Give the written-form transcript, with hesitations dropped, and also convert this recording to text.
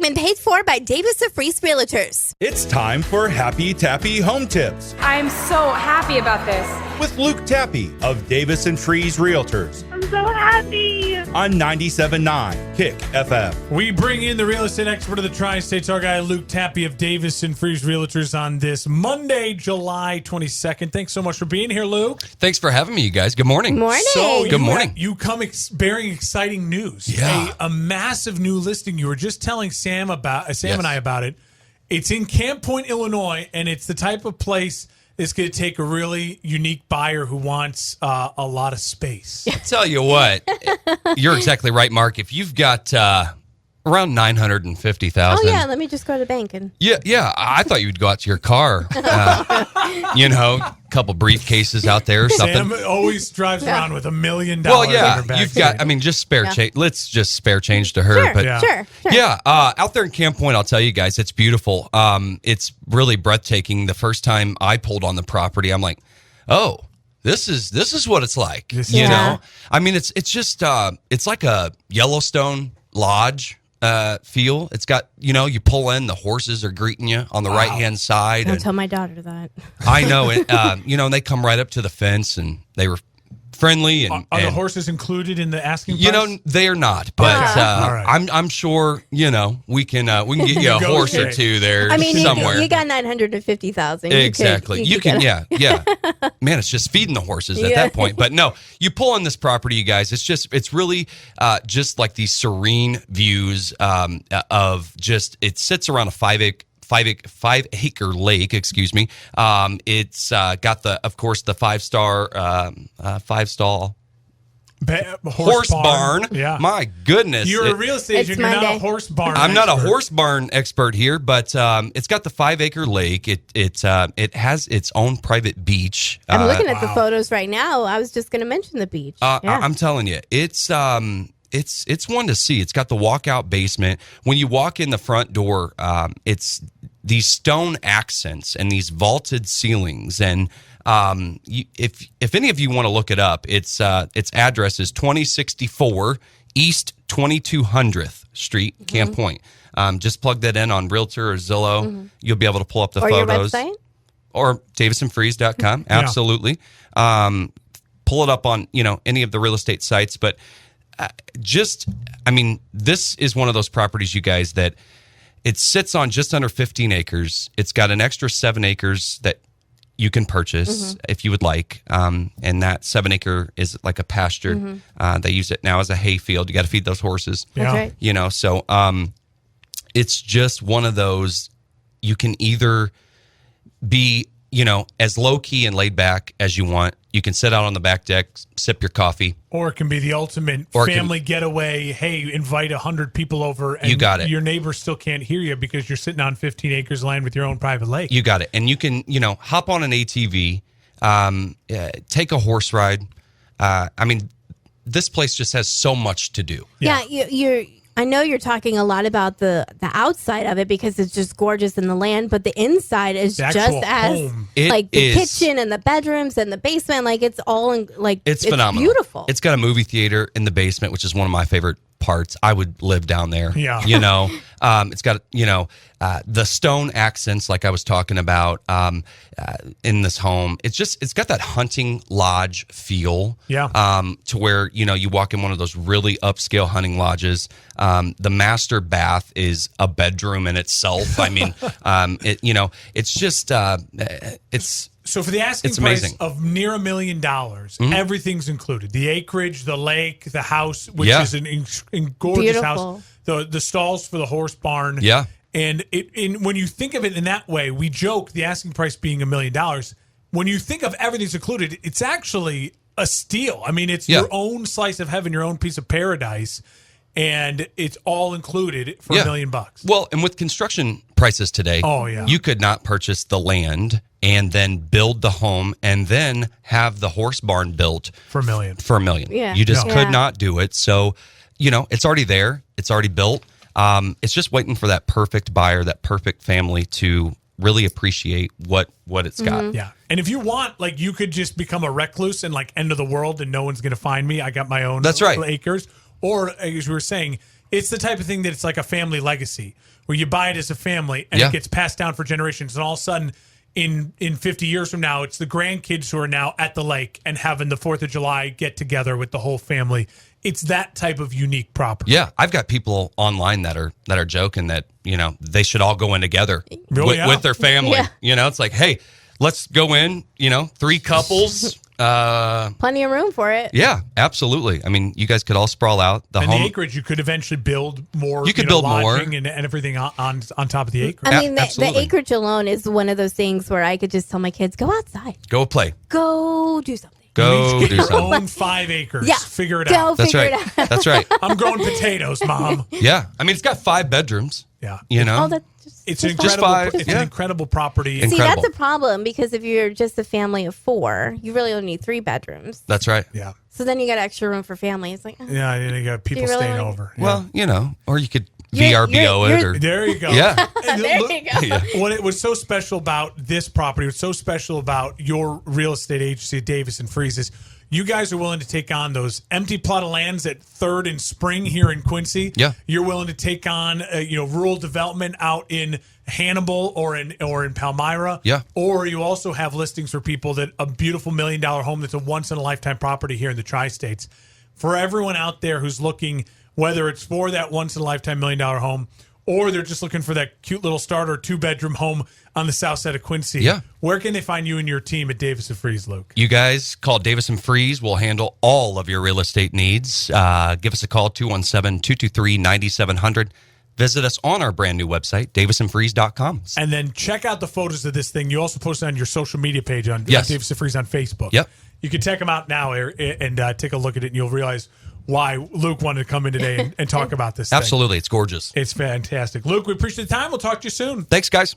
segment paid for by Davis of Freeze Realtors. It's time for Happy Tappe Home Tips I'm so happy about this. with Luke Tappe of Davis and Freeze Realtors I'm so happy. on 97.9 Kick FM. We bring in the real estate expert of the Tri-States, our guy Luke Tappe of Davis and Freeze Realtors on this Monday, July 22nd. Thanks so much for being here, Luke. Thanks for having me, you guys. Good morning. Morning. So Good morning. You come bearing exciting news. Yeah. A massive new listing. You were just telling Sam and I about it. It's in Camp Point, Illinois, and it's the type of place that's going to take a really unique buyer who wants a lot of space. I'll tell you what, you're exactly right, Mark. If you've got around 950,000. Oh, yeah. Let me just go to the bank. Yeah. I thought you'd go out to your car. A couple briefcases out there or something. Sam always drives around with $1 million. Well, in yeah, her back. you've got, just spare change. Let's just spare change to her. Sure, but sure. Yeah, out there in Camp Point, I'll tell you guys, it's beautiful. It's really breathtaking. The first time I pulled on the property, I'm like, oh, this is what it's like. You know, it's just it's like a Yellowstone lodge feel. It's got, you pull in, the horses are greeting you on the right hand side. Don't tell my daughter that. I know it. And they come right up to the fence, and they were friendly. And Are the and, horses included in the asking price? they are not. But All right. I'm sure we can get you a horse or two there somewhere. You got 950,000. Exactly. You can. get Yeah. Man, it's just feeding the horses at that point. But no, you pull on this property, you guys. It's really just like these serene views of just. It sits around a 5-acre lake, excuse me. It's got the 5-stall horse barn. Yeah. My goodness. You're a real estate agent. You're not a horse barn I'm not a expert. horse barn expert here, but it's got the 5-acre lake. It has its own private beach. I'm looking at the photos right now. I was just going to mention the beach. I'm telling you, it's one to see. It's got the walkout basement. When you walk in the front door, it's these stone accents and these vaulted ceilings. And if any of you want to look it up, its address is 2064 East 2200th Street, Camp Point. Just plug that in on Realtor or Zillow. You'll be able to pull up the photos. Your website? Or davisandfreeze.com. Absolutely. Pull it up on any of the real estate sites. But this is one of those properties, you guys, that it sits on just under 15 acres. It's got an extra 7 acres that you can purchase if you would like. And that 7-acre is like a pasture. They use it now as a hay field. You got to feed those horses. Yeah. That's right. So it's just one of those, you can either be, as low key and laid back as you want. You can sit out on the back deck, sip your coffee. Or it can be the ultimate family getaway. Hey, invite 100 people over. And you got it. Your neighbors still can't hear you because you're sitting on 15 acres of land with your own private lake. You got it. And you can, hop on an ATV, take a horse ride. This place just has so much to do. Yeah, I know you're talking a lot about the outside of it because it's just gorgeous in the land, but the inside is The just actual as home. like the kitchen and the bedrooms and the basement. Like it's all It's phenomenal. Beautiful. It's got a movie theater in the basement, which is one of my favorite parts. I would live down there. Yeah. It's got the stone accents like I was talking about in this home. It's got that hunting lodge feel. Yeah. To where you walk in one of those really upscale hunting lodges. The master bath is a bedroom in itself. It's just it's. So for the asking It's price amazing. of near $1 million, everything's included. The acreage, the lake, the house, which is an gorgeous Beautiful. house. The stalls for the horse barn. Yeah. And when you think of it in that way, we joke the asking price being $1 million. When you think of everything's included, it's actually a steal. It's your own slice of heaven, your own piece of paradise. And it's all included for $1 million. Well, and with construction prices today, you could not purchase the land and then build the home and then have the horse barn built for $1 million. Yeah. You just could not do it. So, it's already there. It's already built. It's just waiting for that perfect buyer, that perfect family to really appreciate what it's got. Yeah. And if you want, you could just become a recluse and end of the world and no one's going to find me. I got my own That's right. acres. Or, as we were saying, it's the type of thing that it's like a family legacy where you buy it as a family and Yeah. it gets passed down for generations. And all of a sudden, in 50 years from now, it's the grandkids who are now at the lake and having the 4th of July get together with the whole family. It's that type of unique property. Yeah, I've got people online that are joking that, they should all go in together with their family. Yeah. It's like, hey, let's go in, 3 couples. Plenty of room for it. Yeah, absolutely. I mean, you guys could all sprawl out. The acreage, you could eventually build more. You could build more. And everything on top of the acreage. I mean, the Absolutely. acreage alone is one of those things where I could just tell my kids, go outside. Go play. Go do something. Go Get do your something. own 5 acres. Yeah. Figure it Go out. That's figure right. it out. That's right. I'm growing potatoes, Mom. Yeah. I mean, it's got 5 bedrooms. Yeah. Oh, that's It's just incredible. 5, It's yeah. an incredible property. See, Incredible. that's a problem because if you're just a family of 4, you really only need 3 bedrooms. That's right. Yeah. So then you got extra room for family. It's like, Yeah, and you got people Do you really staying want- over. Yeah. Well, or you could You're- VRBO it. you're- Or There you go. Yeah. And There look- you go. Yeah. What it was so special about this property, what's so special about your real estate agency, Davis and Freeze, is you guys are willing to take on those empty plot of lands at 3rd and Spring here in Quincy. Yeah. You're willing to take on rural development out in Hannibal or in Palmyra. Yeah. Or you also have listings for people that a beautiful $1 million home that's a once in a lifetime property here in the tri-states. For everyone out there who's looking, whether it's for that once in a lifetime $1 million home or they're just looking for that cute little starter 2-bedroom home on the south side of Quincy. Yeah. Where can they find you and your team at Davis and Freeze, Luke? You guys call Davis and Freeze. We'll handle all of your real estate needs. Give us a call, 217-223-9700. Visit us on our brand new website, davisandfreeze.com. And then check out the photos of this thing. You also post it on your social media page on Yes. Davis and Freeze on Facebook. Yep. You can check them out now and take a look at it, and you'll realize why Luke wanted to come in today and talk about this thing. Absolutely. It's gorgeous. It's fantastic. Luke, we appreciate the time. We'll talk to you soon. Thanks, guys.